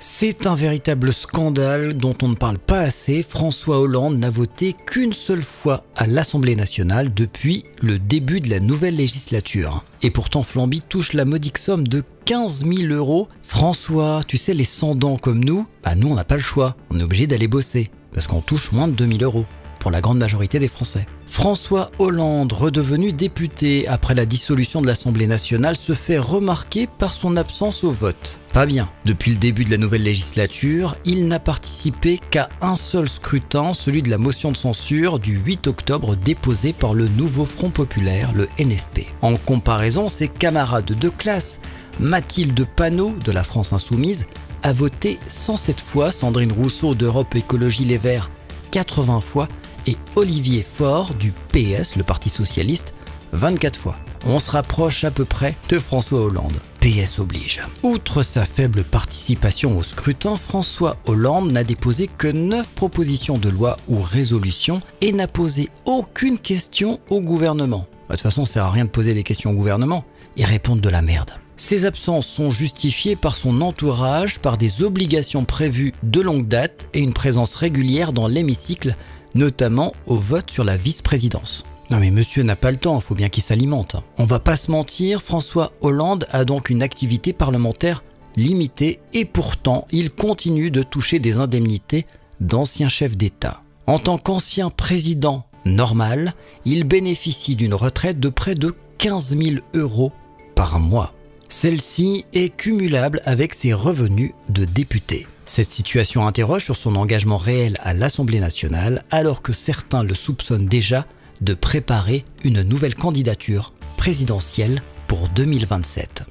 C'est un véritable scandale dont on ne parle pas assez. François Hollande n'a voté qu'une seule fois à l'Assemblée nationale depuis le début de la nouvelle législature. Et pourtant Flamby touche la modique somme de 15 000 €. François, tu sais, les sans-dents comme nous, nous on n'a pas le choix, on est obligé d'aller bosser, parce qu'on touche moins de 2 000 € pour la grande majorité des Français. François Hollande, redevenu député après la dissolution de l'Assemblée nationale, se fait remarquer par son absence au vote. Pas bien. Depuis le début de la nouvelle législature, il n'a participé qu'à un seul scrutin, celui de la motion de censure du 8 octobre déposée par le nouveau Front Populaire, le NFP. En comparaison, ses camarades de classe, Mathilde Panot de la France Insoumise, a voté 107 fois, Sandrine Rousseau d'Europe Écologie Les Verts 80 fois, et Olivier Faure du PS, le Parti Socialiste, 24 fois. On se rapproche à peu près de François Hollande. PS oblige. Outre sa faible participation au scrutin, François Hollande n'a déposé que 9 propositions de loi ou résolutions et n'a posé aucune question au gouvernement. De toute façon, ça sert à rien de poser des questions au gouvernement. Ils répondent de la merde. Ces absences sont justifiées par son entourage, par des obligations prévues de longue date et une présence régulière dans l'hémicycle, notamment au vote sur la vice-présidence. Non mais monsieur n'a pas le temps, faut bien qu'il s'alimente. On va pas se mentir, François Hollande a donc une activité parlementaire limitée et pourtant il continue de toucher des indemnités d'ancien chef d'État. En tant qu'ancien président normal, il bénéficie d'une retraite de près de 15 000 € par mois. Celle-ci est cumulable avec ses revenus de député. Cette situation interroge sur son engagement réel à l'Assemblée nationale alors que certains le soupçonnent déjà de préparer une nouvelle candidature présidentielle pour 2027.